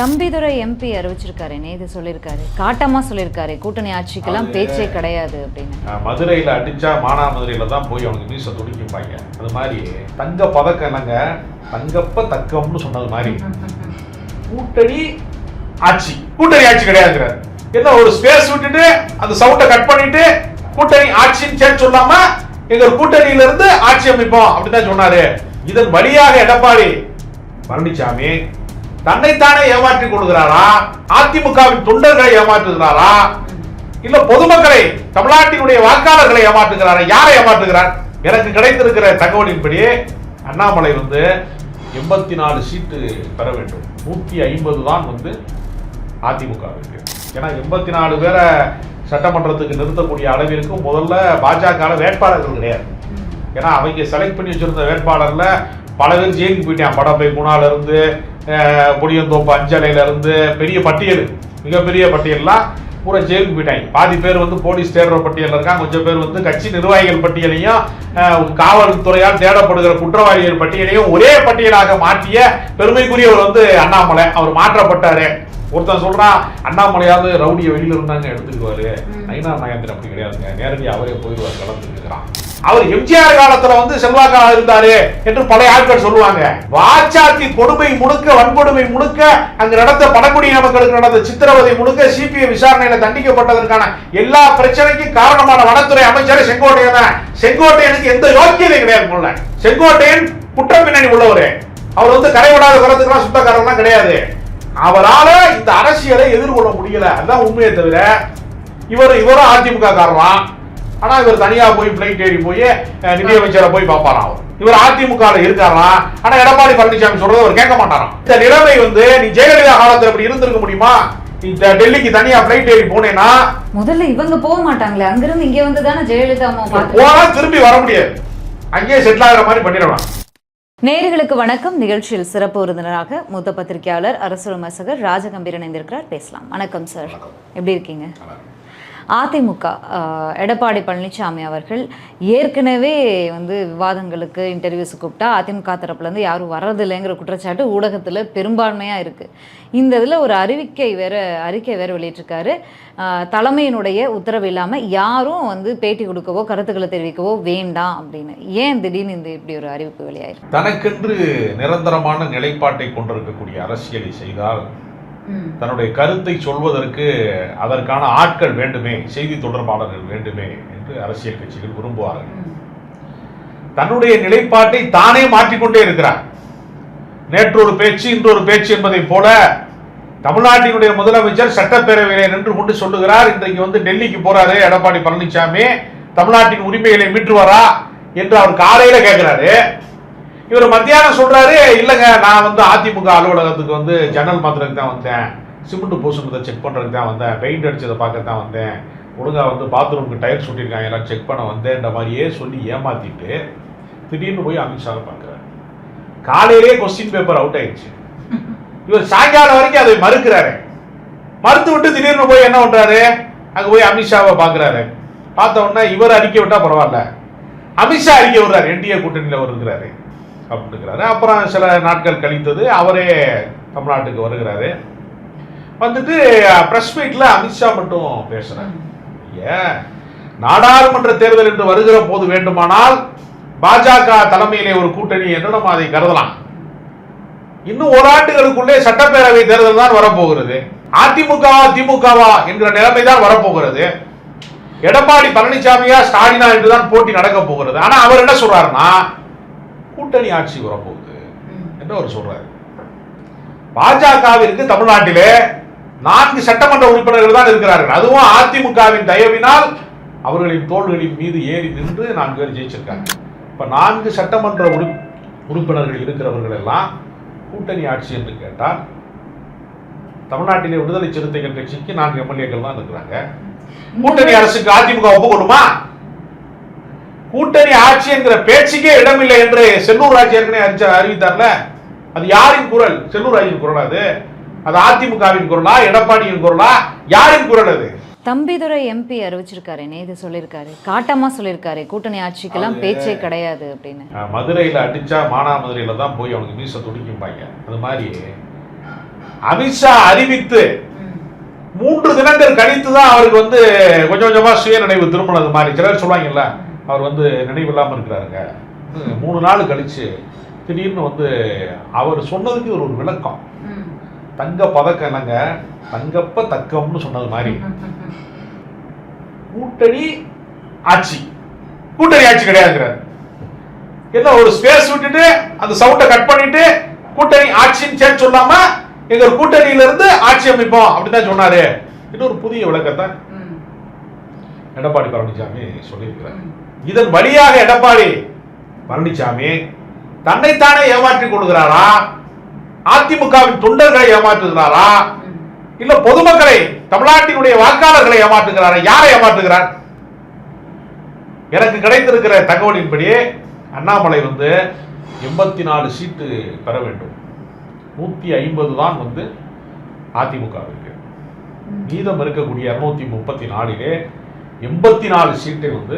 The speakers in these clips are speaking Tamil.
தம்பிதுரை எம்பி அறிவிச்சிருக்காரு, நேது சொல்லியிருக்காரு, காட்டமா சொல்லியிருக்காரு, கூட்டணி ஆட்சிக்கெல்லாம் பேச்சே கிடையாது அப்படின்னு. மதுரையில் அடிச்சா மானாமதுரையில தான் போய் அவனுக்கு மீச துடிக்கும்பாங்க. அது மாதிரி தங்க பதக்கம் இல்லைங்க, தங்கப்ப தக்கம்னு சொன்னது மாதிரி கூட்டணி ஆட்சி கிடையாதுங்கிறார். என்ன ஒரு ஸ்பேஸ் விட்டுட்டு அந்த சவுண்டை கட் பண்ணிட்டு கூட்டணி ஆட்சின்னு சேர்த்து சொல்லாம எங்க கூட்டணியில இருந்து ஆட்சி அமைப்போம் அப்படிதான் சொன்னாரு. இதன் வழியாக எடப்பாடி பழனிசாமி தன்னைத்தானே ஏமாற்றிக் கொள்கிறாரா, அதிமுகவின் தொண்டர்களை ஏமாற்றுகிறாரா, இல்ல பொதுமக்களை தமிழ்நாட்டினுடைய வாக்காளர்களை ஏமாற்றுகிறாரா, யாரை ஏமாற்றுகிறார்? எனக்கு கிடைத்திருக்கிற தகவலின்படி அண்ணாமலை 84 சீட்டு பெற வேண்டும், 150 தான் அதிமுக இருக்கு. ஏன்னா 84 பேரை சட்டமன்றத்துக்கு நிறுத்தக்கூடிய அளவிற்கு முதல்ல பாஜக வேட்பாளர்கள் கிடையாது. ஏன்னா அவங்க செலக்ட் பண்ணி வச்சிருந்த வேட்பாளர்ல பல பேர் ஜெயிலுக்கு போயிட்டான். படப்பை குணால இருந்து புளியந்தோப்பு அஞ்சலையில இருந்து பெரிய பட்டியல், மிகப்பெரிய பட்டியல்லாம் பூரா ஜெயிலுக்கு போயிட்டாங்க. பாதி பேர் போலீஸ் தேடுற பட்டியல் இருக்காங்க, கொஞ்சம் பேர் கட்சி நிர்வாகிகள் பட்டியலையும் காவல்துறையால் தேடப்படுகிற குற்றவாளிகள் பட்டியலையும் ஒரே பட்டியலாக மாற்றிய பெருமைக்குரியவர் அண்ணாமலை. அவர் மாற்றப்பட்டாரு. ஒருத்தன் சொல்றான் அண்ணாமலையாவது ரவுடிய வெளியில இருந்தாங்க எடுத்துக்குவாரு, நயினா நாகேந்திரன் அப்படி கிடையாதுங்க, நேரடியாக அவரே போயிடுவார் கலந்துருக்கிறான். அவர் எம்ஜிஆர் காலத்துல செல்வாக்கா இருந்தாரு என்று பல ஆட்கள் சொல்லுவாங்க. வாச்சாத்தி கொடுமை முழுக்க, வன்கொடுமை முழுக்க, அங்கு நடந்த பழங்குடியின மக்களுக்கு நடந்த சித்திரவதை முழுக்க, சிபிஐ விசாரணையில தண்டிக்கப்பட்டதற்கான எல்லா பிரச்சனைக்கும் காரணமான வனத்துறை அமைச்சர் செங்கோட்டையன் தான். செங்கோட்டையனுக்கு எந்த யோக்கியதை கிடையாது. செங்கோட்டையன் குற்ற பின்னணி உள்ளவரு. அவர் கரைவிடாத குறத்துக்கெல்லாம் சுத்தக்காரர்லாம் கிடையாது. அவரால இந்த அரசியலை எதிர்கொள்ள முடியல, அதுதான் உண்மையை தவிர இவரும் அதிமுக காரலாம். ஆனா இவர் தனியா போய் பிளைட் ஏறி போய் நிதியமைச்சரை போய் பார்ப்பாராம். இவர் அதிமுக இருக்காராம். ஆனா எடப்பாடி பழனிசாமி சொல்றது அவர் கேட்க மாட்டாராம். இந்த நிலைமை நீ ஜெயலலிதா காலத்துல அப்படி இருந்திருக்க முடியுமா? இந்த டெல்லிக்கு தனியா பிளைட் ஏறி போனேன்னா முதல்ல இவங்க போக மாட்டாங்களே, அங்கிருந்து இங்க தானே ஜெயலலிதா போனா திரும்பி வர முடியாது, அங்கேயே செட்டில் ஆகிற மாதிரி பண்ணிடலாம். நேயர்களுக்கு வணக்கம். நிகழ்ச்சியில் சிறப்பு விருந்தினராக மூத்த பத்திரிகையாளர், அரசியல் விமர்சகர் ராஜகம்பீரன் இணைந்திருக்கிறார். பேசலாம். வணக்கம் சார், எப்படி இருக்கீங்க? அதிமுக எடப்பாடி பழனிசாமி அவர்கள் ஏற்கனவே விவாதங்களுக்கு இன்டர்வியூஸ் கூப்பிட்டா அதிமுக தரப்புலேருந்து யாரும் வர்றதில்லைங்கிற குற்றச்சாட்டு ஊடகத்தில் பெரும்பான்மையாக இருக்குது. இந்த இதில் ஒரு அறிக்கை வேறு வெளியிட்டிருக்காரு. தலைமையினுடைய உத்தரவு இல்லாமல் யாரும் பேட்டி கொடுக்கவோ கருத்துக்களை தெரிவிக்கவோ வேண்டாம் அப்படின்னு. ஏன் திடீர்னு இப்படி ஒரு அறிவிப்பு வெளியாயிருக்கு? தனக்கென்று நிரந்தரமான நிலைப்பாட்டை கொண்டிருக்கக்கூடிய அரசியலை செய்தால் தன்னுடைய கருத்தை சொல்வதற்கு அதற்கான ஆட்கள் வேண்டுமே, செய்தி தொடர்பாளர்கள் வேண்டுமே என்று அரசியல் கட்சிகள் விரும்புவார்கள். தன்னுடைய நிலைப்பாட்டை தானே மாற்றிக்கொண்டே இருக்கிறார். நேற்று ஒரு பேச்சு, இன்றொரு பேச்சு என்பதை போல தமிழ்நாட்டினுடைய முதலமைச்சர் சட்டப்பேரவையிலே நின்று கொண்டு சொல்லுகிறார், இன்றைக்கு டெல்லிக்கு போறாரு எடப்பாடி பழனிசாமி, தமிழ்நாட்டின் உரிமைகளை மீட்டுவாரா என்று அவர் காலையில கேட்கிறாரு. இவர் மத்தியானம் சொல்றாரு, இல்லைங்க நான் அதிமுக அலுவலகத்துக்கு ஜன்னல் மாத்திரக்கு தான் வந்தேன், சிமெண்ட் பூசுனதை செக் பண்றதுக்கு தான் வந்தேன், பெயிண்ட் அடிச்சதை பார்க்க தான் வந்தேன், ஒழுங்கா பாத்ரூமுக்கு டயர் சுட்டிருக்காங்க எல்லாம் செக் பண்ண வந்தேன்ற மாதிரியே சொல்லி ஏமாத்திட்டு திடீர்னு போய் அமித்ஷாவை பார்க்கிறார். காலையிலேயே கொஸ்டின் பேப்பர் அவுட் ஆயிடுச்சு. இவர் சாயங்காலம் வரைக்கும் அதை மறுக்கிறாரு. மறுத்து விட்டு திடீர்னு போய் என்ன பண்றாரு, அங்க போய் அமித்ஷாவை பார்க்கிறாரு. பார்த்த உடனே இவர் அறிக்கை விட்டா பரவாயில்ல, அமித்ஷா அறிக்கை விடுறாரு, என்டிஏ கூட்டணியில் வருகிறாரு அப்படிங்கிறாரு. அப்புறம் சில நாட்கள் கழித்தது, அவரே தமிழ்நாட்டுக்கு வருகிறாரு. பிரஸ் மீட்ல அமித்ஷா மட்டும் பேசுறாரு. நாடாளுமன்ற தேர்தல் என்று வருகிற போது வேண்டுமானால் பாஜக தலைமையிலே ஒரு கூட்டணி என்று நம்ம அதை கருதலாம். இன்னும் ஓராண்டுகளுக்குள்ளே சட்டப்பேரவை தேர்தல் தான் வரப்போகிறது. அதிமுகவா திமுகவா என்கிற நிலைமை தான் வரப்போகிறது. எடப்பாடி பழனிசாமியா ஸ்டாலினா என்றுதான் போட்டி நடக்க போகிறது. ஆனா அவர் என்ன சொல்றாருன்னா கூட்டணி ஆட்சி வரப்போகுது என்று அவர் சொல்றாரு. பாஜகவிற்கு தமிழ்நாட்டிலே 4 சட்டமன்ற உறுப்பினர்கள் தான் இருக்கிறார்கள். அதுவும் அதிமுகவின் தயவினால் அவர்களின் தோள்களின் மீது ஏறி நின்று 4 பேர் ஜெயிச்சிருக்காங்க. இப்ப 4 சட்டமன்ற உறுப்பினர்கள் இருக்கிறவர்கள் எல்லாம் கூட்டணி ஆட்சி என்று கேட்டால் தமிழ்நாட்டிலே விடுதலை சிறுத்தைகள் கட்சிக்கு 4 எம்எல்ஏக்கள் தான் இருக்கிறாங்க. கூட்டணி அரசுக்கு அதிமுக ஒப்புக்கொடுமா? கூட்டணி ஆட்சி என்கிற பேச்சுக்கே இடமில்லை என்று செல்லூர் ராஜ் ஏற்கனவே அறிவித்தார்ல. அது யாரின் குரல்? செல்லூர் ராஜின் குரல்? அது அதிமுகவின் குரலா, எடப்பாடியின் குரலா, யாரின் குரல் அது? தம்பிதுரை எம்பி அறிவிச்சிருக்காரு, நேது சொல்லியிருக்காரு, காட்டமா சொல்லியிருக்காரு, கூட்டணி ஆட்சிக்கெல்லாம் பேச்சே கிடையாது அப்படின்னு. மதுரையில் அடிச்சா மானாமதுரையில தான் போய் அவனுக்கு மீச துடிக்கும்பாங்க. அது மாதிரி அமித்ஷா அறிவித்து 3 தினங்கள் கழித்து தான் அவருக்கு வந்து கொஞ்சம் கொஞ்சமா சுய நினைவு திரும்பினது மாதிரி. சிலர் சொல்லுவாங்கல்ல, அவர் வந்து நினைவு இல்லாமல் இருக்கிறாருங்க. 3 நாள் கழிச்சு திடீர்னு வந்து அவர் சொன்னதுக்கு ஒரு விளக்கம். தங்க பதக்கம் இல்லைங்க, தங்கப்ப தக்கம்னு சொன்னது மாதிரி. கூட்டணி ஆட்சி, கூட்டணி ஆட்சி கிடையாதுங்கிறார். என்ன ஒரு ஸ்பேஸ் விட்டுட்டு அந்த சவுண்டை கட் பண்ணிட்டு கூட்டணி ஆட்சின்னு சேர்த்து சொல்லாம எங்க கூட்டணியில இருந்து ஆட்சி அமைப்போம் அப்படிதான் சொன்னாரு. இன்னொரு புதிய விளக்கத்தை எடப்பாடி பழனிசாமி சொல்லியிருக்கிறார். இதன் வழியாக எடப்பாடி பழனிசாமி தன்னைத்தானே ஏமாற்றிக் கொள்கிறாரா, அதிமுகவின் தொண்டர்களை ஏமாற்றுகிறாரா, இல்ல பொதுமக்களை தமிழ்நாட்டினுடைய வாக்காளர்களை ஏமாற்றுகிறாரா? யாரை ஏமாற்றுகிறார்? எனக்கு கிடைத்திருக்கிற தகவலின்படி அண்ணாமலை வந்து 84 சீட்டு பெற வேண்டும். 150 தான் வந்து அதிமுகவிற்கு. மீதம் இருக்கக்கூடிய 234 84 சீட்டை வந்து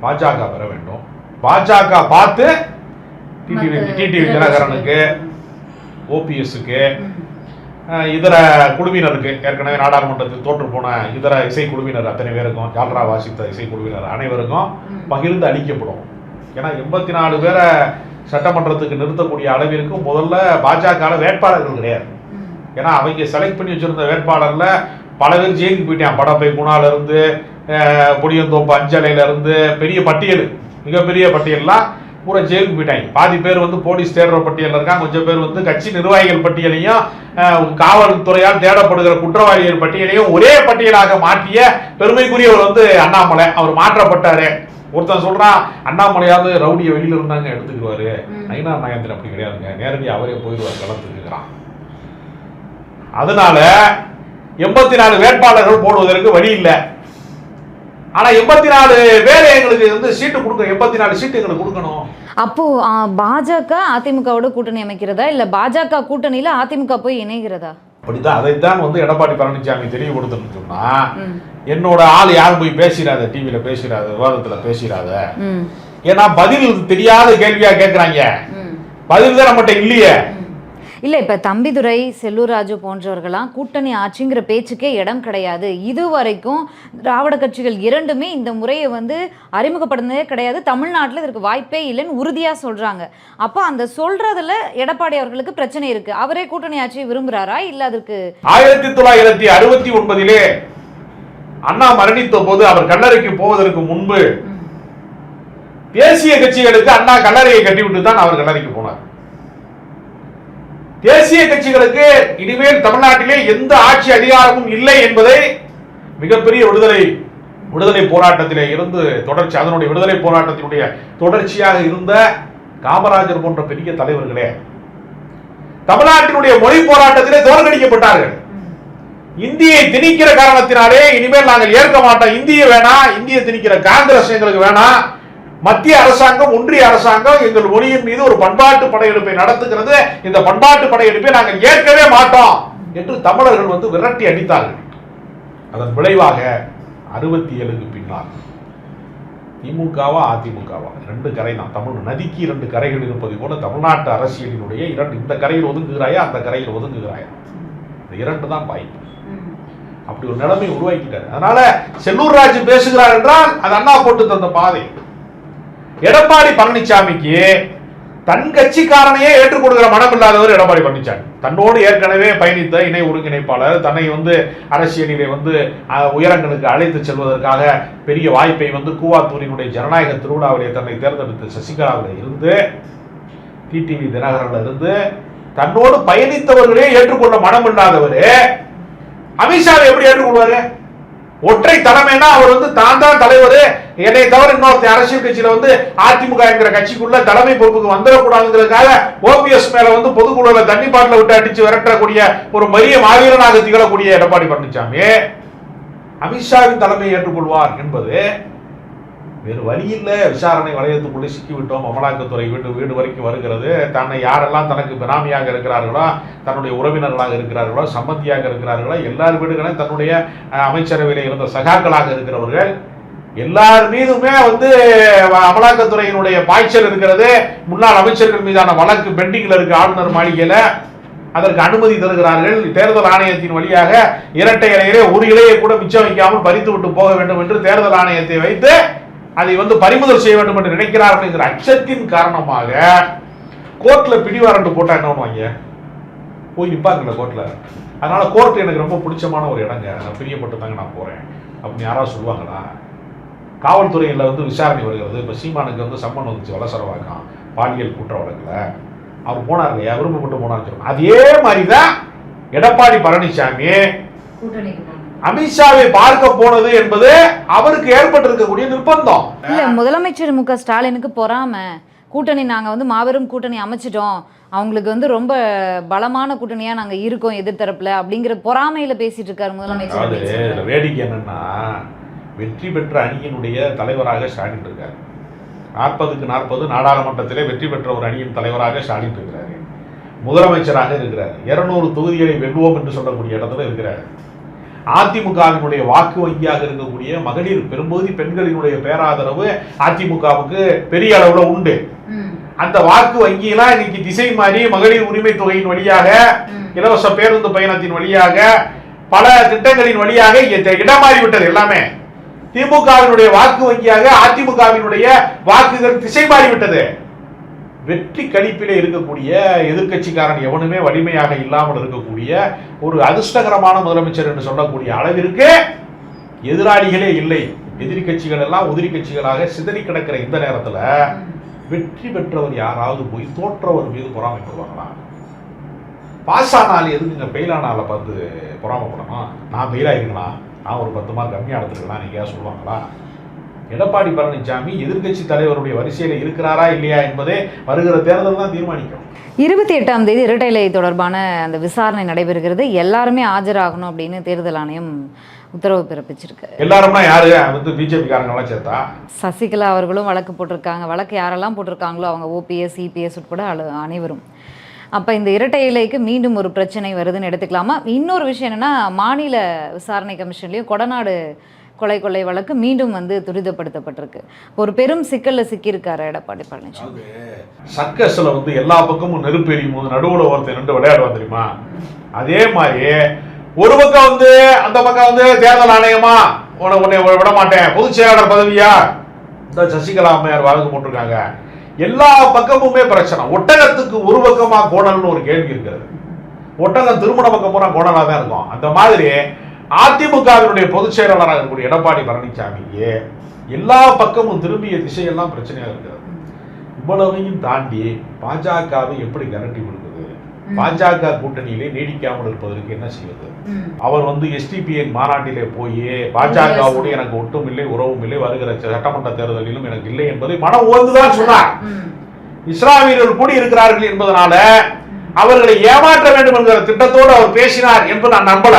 பாஜக பெற வேண்டும். பாஜக பார்த்து டிடிவி தினகரனுக்கு, ஓபிஎஸ்க்கு, இதர குழுவினருக்கு, ஏற்கனவே நாடாளுமன்றத்தில் தோற்று போன இதர இசைக்குழுவினர் அத்தனை பேருக்கும், ஜால்ரா வாசித்த இசைக்குழுவினர் அனைவருக்கும் பகிர்ந்து அளிக்கப்படும். ஏன்னா 84 பேரை சட்டமன்றத்துக்கு நிறுத்தக்கூடிய அளவிற்கு முதல்ல பாஜக வேட்பாளர்கள் கிடையாது. ஏன்னா அவங்க செலக்ட் பண்ணி வச்சிருந்த வேட்பாளர்ல பல பேர் ஜெயிலுக்கு போயிட்டான். படப்பை குணால இருந்து, புளியந்தோப்பு அஞ்சலையில இருந்து, பெரிய பட்டியல், மிகப்பெரிய பட்டியல்லாம் பூரா ஜெயிலுக்கு போயிட்டாங்க. பாதி பேர் வந்து போலீஸ் தேடுற பட்டியலில் இருக்காங்க, கொஞ்சம் பேர் வந்து கட்சி நிர்வாகிகள் பட்டியலையும் காவல்துறையால் தேடப்படுகிற குற்றவாளிகள் பட்டியலையும் ஒரே பட்டியலாக மாற்றிய பெருமைக்குரியவர் வந்து அண்ணாமலை. அவர் மாற்றப்பட்டாரு. ஒருத்தன் சொல்றான் அண்ணாமலையாவது ரவுடியை வெளியில இருந்தாங்க எடுத்துக்குவாரு, நயினா நாகேந்திரன் அப்படி கிடையாதுங்க, நேரடியாக அவரே போயிடுவார் களத்துக்குறான். அதனால 84 வேட்பாளர்கள் போடுவதற்கு வழி இல்லை. ஆனா 84 பேர் எங்களுக்கு வந்து சீட்டு கொடுக்க, 84 சீட்டு எங்களுக்கு கொடுக்கணும். அப்போ பாஜக அதிமுகவோட கூட்டணி அமைக்கிறதா, இல்ல பாஜக கூட்டணியில அதிமுக போய் இணைகிறதா? அப்படிதான், அதைத்தான் வந்து எடப்பாடி பழனிசாமி தெளிவுபடுத்தணும்னு சொன்னா, என்னோட ஆள் யாரும் போய் பேசிடாத, டிவியில பேசிடாத, விவாதத்துல பேசிடாத. ஏன்னா பதில் தெரியாத கேள்வியா கேட்கறாங்க, பதில் தான் நம்மகிட்ட இல்லையே. இல்லை, இப்போ தம்பிதுரை, செல்லூர் ராஜு போன்றவர்களாம் கூட்டணி ஆட்சிங்கிற பேச்சுக்கே இடம் கிடையாது. இதுவரைக்கும் திராவிட கட்சிகள் இரண்டுமே இந்த முறையை வந்து அறிமுகப்படுத்தினதே கிடையாது, தமிழ்நாட்டில் இதற்கு வாய்ப்பே இல்லைன்னு உறுதியாக சொல்கிறாங்க. அப்போ அந்த சொல்கிறதுல எடப்பாடி அவர்களுக்கு பிரச்சனை இருக்குது. அவரே கூட்டணி ஆட்சியை விரும்புகிறாரா, இல்லை அதற்கு 1969 அண்ணா மரணித்த போது அவர் கல்லறைக்கு போவதற்கு முன்பு தேசிய கட்சிகளுக்கு அண்ணா கல்லறையை கட்டிவிட்டு தான் அவர் கல்லறைக்கு போனார். தேசிய கட்சிகளுக்கு இனிமேல் தமிழ்நாட்டிலே எந்த ஆட்சி அதிகாரமும் இல்லை என்பதை மிகப்பெரிய விடுதலை போராட்டத்திலே இருந்து தொடர்ச்சி, அதனுடைய விடுதலை போராட்டத்தினுடைய தொடர்ச்சியாக இருந்த காமராஜர் போன்ற பெரிய தலைவர்களே தமிழ்நாட்டினுடைய மொழி போராட்டத்திலே தோற்கடிக்கப்பட்டார்கள். இந்தியை திணிக்கிற காரணத்தினாலே இனிமேல் நாங்கள் ஏற்க மாட்டோம், இந்திய வேணாம், இந்திய திணிக்கிற காங்கிரஸ் எங்களுக்கு வேணாம், மத்திய அரசாங்கம், ஒன்றிய அரசாங்கம் எங்கள் மொழியின் மீது ஒரு பண்பாட்டு படையெடுப்பை நடத்துகிறது, இந்த பண்பாட்டு படையெடுப்பை நாங்கள் ஏற்கவே மாட்டோம் என்று தமிழர்கள் வந்து விரட்டி அடித்தார்கள். அதன் விளைவாக 67க்கு பின்னால் திமுகவா அதிமுகவா 2 கரை தான். தமிழ் நதிக்கு 2 கரைகள் இருப்பது போல தமிழ்நாட்டு அரசியலினுடைய இந்த கரையில் ஒதுங்குகிறாயா, அந்த கரையில் ஒதுங்குகிறாயா, இந்த 2 தான் வாய்ப்பு. அப்படி ஒரு நிலைமை உருவாக்கிட்டார். அதனால செல்லூர் ராஜு பேசுகிறார் என்றால் அது அண்ணா போட்டு தந்த பாதை. எடப்பாடி பழனிசாமிக்கு தன் கட்சிக்காரனையே ஏற்றுக் கொடுக்கிற மனம் இல்லாதவர் எடப்பாடி பழனிசாமி. தன்னோடு ஏற்கனவே பயணித்த இணை ஒருங்கிணைப்பாளர், தன்னை வந்து அரசியலிலே வந்து உயரங்களுக்கு அழைத்து செல்வதற்காக பெரிய வாய்ப்பை வந்து கூவாத்தூரினுடைய ஜனநாயக திருவிழாவிலே தன்னை தேர்ந்தெடுத்த சசிகலாவில் இருந்து, டிடிவி தினகரன்ல இருந்து தன்னோடு பயணித்தவர்களே ஏற்றுக்கொள்ள மனம் இல்லாதவர் அமித்ஷாவை எப்படி ஏற்றுக்கொள்வாரு? ஒற்றை தலைமைனா அவர் வந்து தான் தான் தலைவர், என்னை தவிர இன்னொருத்த அரசியல் கட்சியில வந்து அதிமுக என்கிற கட்சிக்குள்ள தலைமை பொறுப்புக்கு வந்துடக்கூடாதுங்கிறதுக்காக ஓபிஎஸ் மேல வந்து பொதுக்குழுல தண்ணி பாட்டில விட்டு அடிச்சு விரட்டக்கூடிய ஒரு பெரிய மாவீரனாக திகழக்கூடிய எடப்பாடி பழனிசாமி அமித்ஷாவின் தலைமையை ஏற்றுக்கொள்வார் என்பது வேறு வழி இல்லை. விசாரணை வளையத்துக்குள்ளே சிக்கிவிட்டோம், அமலாக்கத்துறை வீடு வரைக்கும் வருகிறது. தன்னை யாரெல்லாம் தனக்கு பினாமியாக இருக்கிறார்களோ, தன்னுடைய உறவினர்களாக இருக்கிறார்களோ, சம்பந்தியாக இருக்கிறார்களோ, எல்லார் வீடுகளும் தன்னுடைய அமைச்சரவையில் இருந்த சகாக்களாக இருக்கிறவர்கள் எல்லார் மீதுமே வந்து அமலாக்கத்துறையினுடைய பாய்ச்சல் இருக்கிறது. முன்னாள் அமைச்சர்கள் மீதான வழக்கு பெண்டிங்ல இருக்கு ஆளுநர் மாளிகையில. அதற்கு அனுமதி தருகிறார்கள். தேர்தல் ஆணையத்தின் வழியாக இரட்டை இலையிலே ஒரு இலையை கூட மிச்சம் வைக்காமல் பறித்து விட்டு போக வேண்டும் என்று தேர்தல் ஆணையத்தை வைத்து அதை பறிமுதல் செய்ய வேண்டும் என்று நினைக்கிறார்கள் என்கிற அச்சத்தின் காரணமாக கோர்ட்ல பிடிவாரண்டு போட்டா என்ன பண்ணுவாங்க, போய் நிப்பாங்கல்ல கோர்ட்ல. அதனால கோர்ட் எனக்கு ரொம்ப பிடிச்சமான ஒரு இடங்க, நான் பிரியப்பட்டு தாங்க நான் போறேன் அப்படின்னு யாராவது சொல்லுவாங்களா? காவல்துறையில் விசாரணை வருகிறது. இப்போ சீமானுக்கு சம்மன் வந்துச்சு வளசரவாக்கம் பாலியல் குற்ற வழக்குல. அவர் போனார் இல்லையா, விரும்பப்பட்டு போனார். அதே மாதிரிதான் எடப்பாடி பழனிசாமி அமித்ஷாவை பார்க்க போனது என்பது அவருக்கு ஏற்பட்டிருக்கக்கூடிய நிர்பந்தம். இல்ல, முதலமைச்சர் மு க ஸ்டாலினுக்கு பொறாம கூட்டணி நாங்க மாபெரும் கூட்டணி அமைச்சிட்டோம், அவங்களுக்கு ரொம்ப பலமான கூட்டணியா நாங்க இருக்கோம் எதிர்த்தரப்புல அப்படிங்கிற பொறாமையில பேசிட்டு இருக்காரு முதலமைச்சர். வேடிக்கை என்னன்னா, வெற்றி பெற்ற அணியினுடைய தலைவராக ஸ்டாலின் இருக்காரு. 40க்கு 40 நாடாளுமன்றத்திலே வெற்றி பெற்ற ஒரு அணியின் தலைவராக ஸ்டாலின் இருக்கிறாரு. முதலமைச்சராக இருக்கிறார். 200 தொகுதிகளை வெல்வோம் என்று சொல்லக்கூடிய இடத்துல இருக்கிறார். அதிமுகவினுடைய வாக்கு வங்கியாக இருக்கக்கூடிய மகளிர் பெரும்பகுதி பெண்களினுடைய பேராதரவு அதிமுகவுக்கு பெரிய அளவுல உண்டு. அந்த வாக்கு வங்கியெல்லாம் இன்னைக்கு திசை மாறி மகளிர் உரிமை தொகையின் வழியாக, இலவச பேருந்து பயணத்தின் வழியாக, பல திட்டங்களின் வழியாக இடமாறி விட்டது. எல்லாமே திமுகவினுடைய வாக்கு வங்கியாக அதிமுகவினுடைய வாக்குகள் திசை மாறிவிட்டது. வெற்றி கணிப்பிலே இருக்கக்கூடிய எதிர்கட்சிக்காரன் எவனுமே வலிமையாக இல்லாமல் இருக்கக்கூடிய ஒரு அதிர்ஷ்டகரமான முதலமைச்சர் என்று சொல்லக்கூடிய அளவிற்கு எதிராளிகளே இல்லை. எதிரி கட்சிகள் எல்லாம் உதிரி கட்சிகளாக சிதறி கிடக்கிற இந்த நேரத்தில் வெற்றி பெற்றவர் யாராவது போய் தோற்றவர் மீது பொறாமைப்படுவாங்களா? பாஸ் ஆனால் எதுக்குங்க பெயிலானால பார்த்து பொறாமப்படணும்? நான் பெயிலாயிருக்கலாம், நான் ஒரு 10 மார்க் கம்மியாக எடுத்துருக்கலாம், நீங்க சொல்லுவாங்களா? எடப்பாடி பழனிசாமி எதிர்கட்சி தலைவருடைய வரிசையில் இருக்கிறாரா இல்லையா என்பதே வருகிற தேர்தல் தான் தீர்மானிக்கும். 28ஆம் தேதி இரட்டை இலை தொடர்பான அந்த விசாரணை நடைபெறுகிறது. எல்லாருமே ஆஜராகணும் அப்படின்னு தேர்தல் ஆணையம் உத்தரவு பிறப்பிச்சிருக்கு. எல்லாரும்னா யாரு? பிஜேபி காரங்களாம் சேர்த்தா சசிகலா அவர்களும் வழக்கு போட்டிருக்காங்க. வழக்கு யாரெல்லாம் போட்டிருக்காங்களோ அவங்க ஓபிஎஸ் இபிஎஸ் உட்பட அனைவரும். அப்போ இந்த இரட்டை இலைக்கு மீண்டும் ஒரு பிரச்சனை வருதுன்னு எடுத்துக்கலாமா? இன்னொரு விஷயம் என்னன்னா, மாநில விசாரணை கமிஷன்லேயும் கொடநாடு கொலை வழக்கு மீண்டும் துரிதப்படுத்தப்பட்டிருக்கு. ஒரு பெரும் சிக்கல்ல சிக்கியிருக்காரு எடப்பாடி பழனிசாமி. சர்க்கஸ்ல எல்லா பக்கமும் நெருப்பு எரியும் போது நடுவுல ஒருத்தர் நின்று விளையாடுவான் தெரியுமா? அதே மாதிரி ஒரு பக்கம் அந்த பக்கம் தேர்தல் ஆணையமா உன்னை விட மாட்டேன், பொதுச் செயலாளர் பதவியா இந்த சசிகலா அம்மையார் வழக்கு போட்டிருக்காங்க. எல்லா பக்கமுமே பிரச்சனை. ஒட்டகத்துக்கு ஒரு பக்கமா கோணல்னு ஒரு கேள்வி இருக்கிறது. ஒட்டகம் திருமண பக்கம் பூரா கோணலா தான் இருக்கும். அந்த மாதிரி அதிமுகவினுடைய பொதுச் செயலாளராக இருக்கக்கூடிய எடப்பாடி பழனிசாமிக்கு எல்லா பக்கமும் திரும்பிய திசையெல்லாம் பிரச்சனையாக இருக்கிறது. இவ்வளவையும் தாண்டி பாஜகவை எப்படி கரட்டி விடுவது, பாஜக கூட்டணியிலே நீடிக்காமல் இருப்பதற்கு என்ன செய்வது? அவர் எஸ்டிபிஐ மாநாட்டிலே போய் பாஜகவோடு எனக்கு ஒட்டும் இல்லை உறவும் இல்லை, வருகிற சட்டமன்ற தேர்தலிலும் எனக்கு இல்லை என்பதை மன உவந்துதான் சொன்னார். இஸ்லாமியர்கள் கூடி இருக்கிறார்கள் என்பதனால அவர்களை ஏமாற்ற வேண்டும் என்கிற திட்டத்தோடு அவர் பேசினார் என்று நான் நம்பல.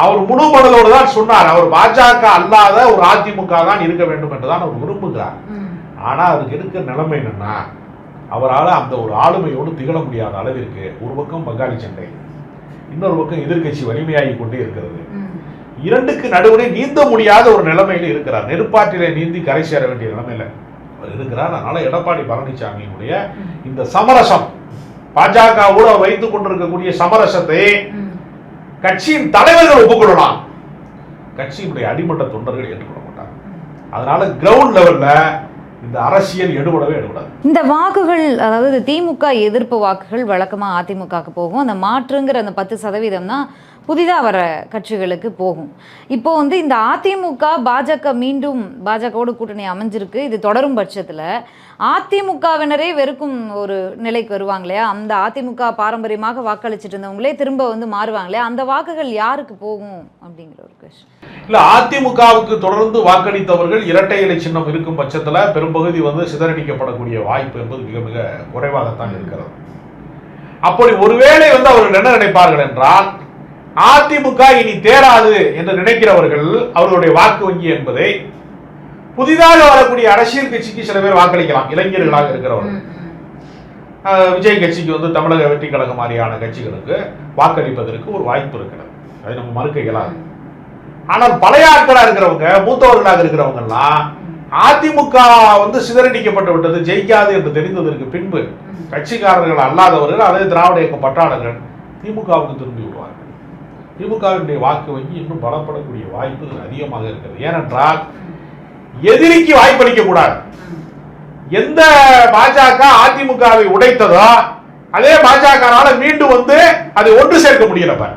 அவர் முழு மனதோடு தான் சொன்னார். அவர் பாஜக அல்லாத ஒரு அதிமுக தான் இருக்க வேண்டும் என்றுதான் அவர் விரும்புகிறார். ஆனா அதுக்கு இருக்கிற நிலைமை என்னன்னா, அவரால் அந்த ஒரு ஆளுமையோடு திகழ முடியாத அளவிற்கு ஒரு பக்கம் பங்காளி சண்டை, இன்னொரு பக்கம் எதிர்கட்சி வலிமையாகி கொண்டே இருக்கிறது. இரண்டுக்கு நடுவுனே நீந்த முடியாத ஒரு நிலைமையில இருக்கிறார். நெருப்பாற்றிலே நீந்தி கரை சேர வேண்டிய நிலைமையில அவர் இருக்கிறார். அதனால எடப்பாடி பழனிசாமியினுடைய இந்த சமரசம், பாஜகவோடு அவர் வைத்துக் கொண்டிருக்கக்கூடிய சமரசத்தை கட்சியின் தலைவர்கள் ஒப்புக்கொள்ளலாம், கட்சியினுடைய அடிமட்ட தொண்டர்கள் ஏற்றுக்கொள்ள மாட்டாங்க. அதனால கிரவுண்ட் லெவல்ல இந்த அரசியல் எடுபடவே எடுபடாது. இந்த வாக்குகள், அதாவது திமுக எதிர்ப்பு வாக்குகள் வழக்கமா அதிமுகவுக்கு போகும். அந்த மாற்றுங்கிற அந்த 10% தான் புதிதாக வர கட்சிகளுக்கு போகும். இப்போ இந்த அதிமுக பாஜக மீண்டும் பாஜகவோடு கூட்டணி அமைஞ்சிருக்கு. இது தொடரும் பட்சத்தில் அதிமுகவினரே வெறுக்கும் ஒரு நிலைக்கு வருவாங்க இல்லையா? அந்த அதிமுக பாரம்பரியமாக வாக்களிச்சுட்டு இருந்தவங்களே திரும்ப மாறுவாங்க இல்லையா? அந்த வாக்குகள் யாருக்கு போகும் அப்படிங்கிற ஒரு கொஸ்டின். இல்ல, அதிமுகவுக்கு தொடர்ந்து வாக்களித்தவர்கள் இரட்டை இலை சின்னம் இருக்கும் பட்சத்தில் பெரும்பகுதி சிதறடிக்கப்படக்கூடிய வாய்ப்பு என்பது மிக மிக குறைவாகத்தான் இருக்கிறது. அப்படி ஒருவேளை அவர்கள் என்ன நினைப்பார்கள் என்றால், அதிமுக இனி தேராது என்று நினைக்கிறவர்கள் அவர்களுடைய வாக்கு வங்கி என்பதை புதிதாக வரக்கூடிய அரசியல் கட்சிக்கு சில பேர் வாக்களிக்கலாம். இளைஞர்களாக இருக்கிறவர்கள் விஜய் கட்சிக்கு தமிழக வெற்றி கழகம் மாதிரியான கட்சிகளுக்கு வாக்களிப்பதற்கு ஒரு வாய்ப்பு இருக்கிறது. அதை நம்ம மறுக்க இயலாது. ஆனால் பழைய ஆட்களா இருக்கிறவங்க, மூத்தவர்களாக இருக்கிறவங்க எல்லாம் அதிமுக வந்து சிதறடிக்கப்பட்டு விட்டது, ஜெயிக்காது என்று தெரிந்ததற்கு பின்பு கட்சிக்காரர்கள் அல்லாதவர்கள் அதே திராவிட இயக்க பற்றாளர்கள் திமுகவுக்கு திரும்பி விடுவார்கள். திமுகவினுடைய வாக்கு வங்கி இன்னும் பலப்படக்கூடிய வாய்ப்பு அதிகமாக இருக்கிறது. ஏனென்றால் எதிரிக்கு வாய்ப்பளிக்க கூடாது. எந்த பாஜக அதிமுகவை உடைத்ததோ அதே பாஜகனால மீண்டும் வந்து அதை ஒன்று சேர்க்க முடியல.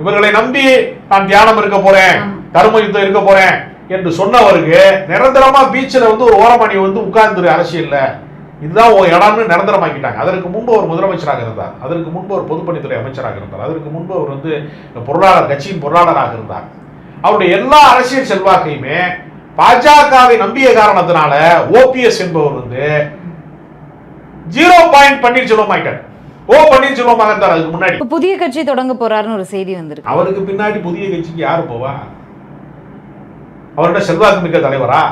இவர்களை நம்பி நான் தியானம் இருக்க போறேன், கர்ம யுத்தம் இருக்க போறேன் என்று சொன்னவருக்கு நிரந்தரமா பீச்சில் வந்து ஒரு ஓரமணி வந்து உட்கார்ந்து அரசியல்ல இதுதான் இடம்னு நிரந்தரமாக்கிட்டாங்க. அதற்கு முன்பு அவர் முதலமைச்சராக இருந்தார், அதற்கு முன்பு அவர் பொதுப்பணித்துறை அமைச்சராக இருந்தார், அதற்கு முன்பு அவர் வந்து பொருளாளர், கட்சியின் பொருளாளராக இருந்தார். அவருடைய எல்லா அரசியல் செல்வாக்கையுமே பாஜகவை நம்பிய காரணத்தினால ஓபிஎஸ் என்பவர் வந்து 0 பன்னீர்செல்வம் ஆயிட்டார். பன்னீர்செல்வமாக இருந்தார். அதுக்கு முன்னாடி புதிய கட்சி தொடங்க போறாருன்னு ஒரு செய்தி வந்திருக்கு. அவருக்கு பின்னாடி புதிய கட்சிக்கு யாரு போவா? அவருடைய செல்வாக்கு மிக்க தலைவரா?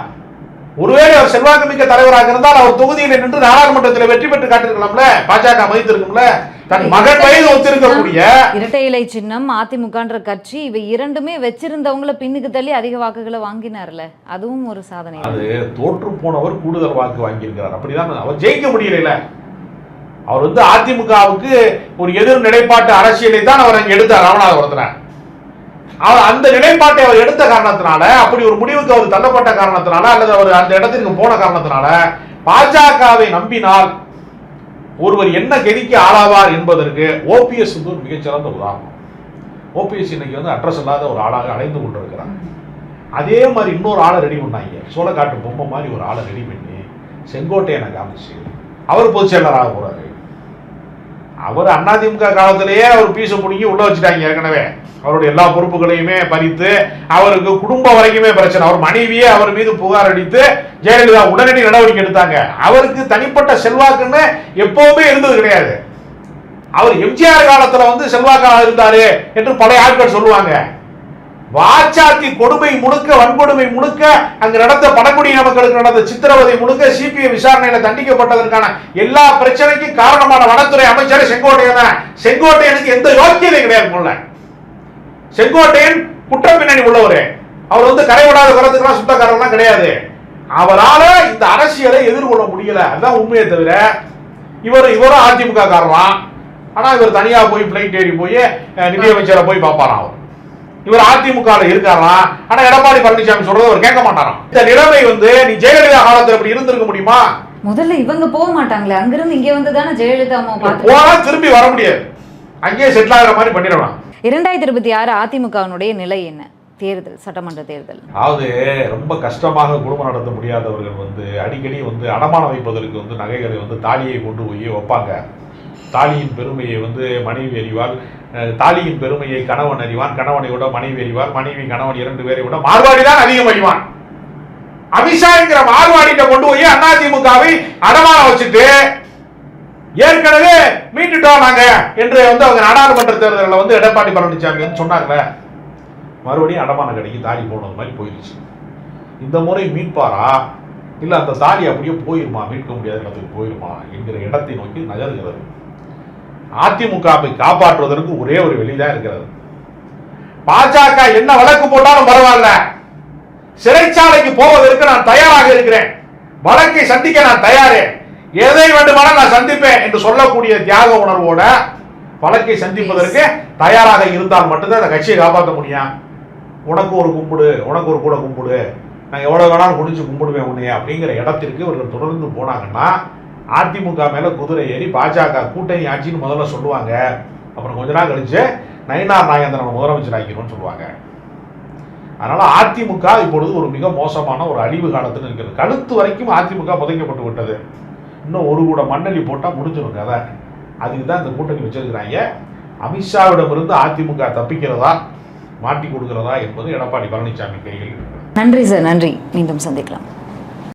ஒருவேளை அவர் செல்வாக்கு மிக்க தலைவராக இருந்தால் அவர் தொகுதியில் நின்று நாடாளுமன்றத்தில் வெற்றி பெற்று காட்டிருக்கலாம்ல, பாஜக மதித்திருக்கும்ல. தன் மகன் வயது ஒத்திருக்கக்கூடிய இரட்டை இலை சின்னம் அதிமுகன்ற கட்சி இவை இரண்டுமே வச்சிருந்தவங்களை பின்னுக்கு தள்ளி அதிக வாக்குகளை வாங்கினார்ல, அதுவும் ஒரு சாதனை. அது தோற்று போனவர் கூடுதல் வாக்கு வாங்கியிருக்கிறார். அப்படிதான் அவர் ஜெயிக்க முடியல. அவர் வந்து அதிமுகவுக்கு ஒரு எதிர் நிலைப்பாட்டு அரசியலை தான் அவர் அங்கே எடுத்தார் ராமநாதபுரத்தில். அவர் அந்த நிலைப்பாட்டை அவர் எடுத்த காரணத்தினால, அப்படி ஒரு முடிவுக்கு அவர் தள்ளப்பட்ட காரணத்தினால, அல்லது அவர் அந்த இடத்திற்கு போன காரணத்தினால பாஜகவை நம்பினால் ஒருவர் என்ன கதிக்கு ஆளாவார் என்பதற்கு ஓபிஎஸ் வந்து ஒரு மிகச்சிறந்த உதாரணம். ஓபிஎஸ் இன்னைக்கு வந்து அட்ரஸ் இல்லாத ஒரு ஆளாக அலைந்து கொண்டிருக்கிறார். அதே மாதிரி இன்னொரு ஆளை ரெடி பண்ணாங்க, சோளக்காட்டு பொம்மை மாதிரி ஒரு ஆளை ரெடி பண்ணி செங்கோட்டையனை காமிச்சு அவர் பொதுச் செயலராக போறாரு. அவர் அதிமுக காலத்திலேயே அவர் பீச பிடிங்கி உள்ள வச்சுட்டாங்க. ஏற்கனவே அவருடைய எல்லா பொறுப்புகளையுமே பறித்து அவருக்கு குடும்பம் வரைக்குமே பிரச்சனை. அவர் மனைவியே அவர் மீது புகார் அளித்து ஜெயலலிதா உடனடி நடவடிக்கை எடுத்தாங்க. அவருக்கு தனிப்பட்ட செல்வாக்குன்னு எப்பவுமே இருந்தது கிடையாது. அவர் எம்ஜிஆர் காலத்துல வந்து செல்வாக்காக இருந்தாரு என்று பழைய ஆட்கள் சொல்லுவாங்க. வாச்சாத்தி கொடுமை முழுக்க, வன்கொடுமை முழுக்க, அங்கு நடந்த பழங்குடியின மக்களுக்கு நடந்த சித்திரவதை முழுக்க, சிபிஐ விசாரணையில தண்டிக்கப்பட்டதற்கான எல்லா பிரச்சனைக்கும் காரணமான வனத்துறை அமைச்சர் செங்கோட்டையன். செங்கோட்டையனுக்கு எந்த யோக்கியதை கிடையாது. செங்கோட்டையன் குற்ற பின்னணி உள்ளவரு. அவர் வந்து கரைவிடாத குலத்துக்கெல்லாம் சுத்தக்காரர்லாம் கிடையாது. அவரால் இந்த அரசியலை எதிர்கொள்ள முடியல, அதுதான் உண்மையை தவிர இவரும் அதிமுக காரலாம். ஆனா இவர் தனியா போய் பிளைட் ஏறி போய் நிதியமைச்சரை போய் பார்ப்பாராம். இவர் அதிமுக இருக்காராம். ஆனா எடப்பாடி பழனிசாமி சொல்றது அவர் கேட்க மாட்டாராம். இந்த நிலைமை வந்து நீ ஜெயலலிதா காலத்துல இப்படி இருந்திருக்க முடியுமா? முதல்ல இவங்க போக மாட்டாங்களே, அங்கிருந்து இங்க வந்து தானே ஜெயலலிதா போனா திரும்பி வர முடியாது, அங்கேயே செட்டில் ஆகிற மாதிரி பண்ணிடலாம். 2026 அதிமுகவினுடைய நிலை என்ன? தேர்தல், சட்டமன்ற தேர்தல். அதாவது ரொம்ப கஷ்டமாக குடும்பம் நடத்த முடியாதவர்கள் வந்து அடிக்கடி வந்து அடமானம் வைப்பதற்கு வந்து நகைகளை வந்து தாலியை கொண்டு போய் வைப்பாங்க. தாலியின் பெருமையை வந்து மனைவி அறிவாள், தாலியின் பெருமையை கணவன் அறிவான், கணவனை விட மனைவி அறிவார், மனைவி கணவன் 2 பேரை விட மார்வாடி தான் அதிகம் அறிவான். அமித்ஷா என்கிற மார்வாடிட்ட கொண்டு போய் அதிமுகவை அடமானம் வச்சுட்டு ஏற்கனவே மீட்டுட்டோம் நாங்க என்று வந்து அவங்க நாடாளுமன்ற தேர்தலில் வந்து எடப்பாடி பழனிசாமி வந்து சொன்னாங்க. மறுபடியும் அடமான கடைக்கு தாலி போனது மாதிரி போயிடுச்சு. இந்த முறை மீட்பாரா இல்ல அந்த தாலி அப்படியே போயிருமா, மீட்க முடியாத இடத்துக்கு போயிருமா என்கிற இடத்தை நோக்கி நகர்கிறது. அதிமுகவை காப்பாற்றுவதற்கு ஒரே ஒரு வெளிதான் இருக்கிறது. பாஜக என்ன வழக்கு போட்டாலும் பரவாயில்ல, சிறைச்சாலைக்கு போவதற்கு நான் தயாராக இருக்கிறேன், வழக்கை சந்திக்க நான் தயாரே, எதை வேண்டுமானால் நான் சந்திப்பேன் என்று சொல்லக்கூடிய தியாக உணர்வோட வழக்கை சந்திப்பதற்கு தயாராக இருந்தால் மட்டும்தான் அந்த கட்சியை காப்பாற்ற முடியும். உனக்கு ஒரு கும்பிடு, உனக்கு ஒரு கூட கும்பிடு, நான் எவ்வளவு வேணாலும் குடிச்சு கும்பிடுவேன் உன்னைய அப்படிங்கிற இடத்திற்கு இவர்கள் தொடர்ந்து போனாங்கன்னா அதிமுக மேல குதிரை ஏறி பாஜக கூட்டணி ஆட்சின்னு முதல்ல சொல்லுவாங்க. அப்புறம் கொஞ்ச நாள் கழிச்சு நயினார் நாகேந்திரன் முதலமைச்சர் ஆக்கிடும்னு சொல்லுவாங்க. அதனால அதிமுக இப்பொழுது ஒரு மிக மோசமான ஒரு அழிவு காலத்தில் இருக்கிறது. கழுத்து வரைக்கும் அதிமுக புதைக்கப்பட்டு விட்டது. இன்னும் ஒரு கூட மண்ணெலி போட்டால் முடிஞ்சிடும் கதை. அதுக்கு தான் இந்த கூட்டணி வச்சிருக்கிறாங்க. அமித்ஷாவிடமிருந்து அதிமுக தப்பிக்கிறதா மாட்டி கொடுக்கிறதா என்பது எடப்பாடி பழனிசாமி கையில் இருக்கிறது. நன்றி சார், நன்றி. மீண்டும் சந்திக்கலாம்.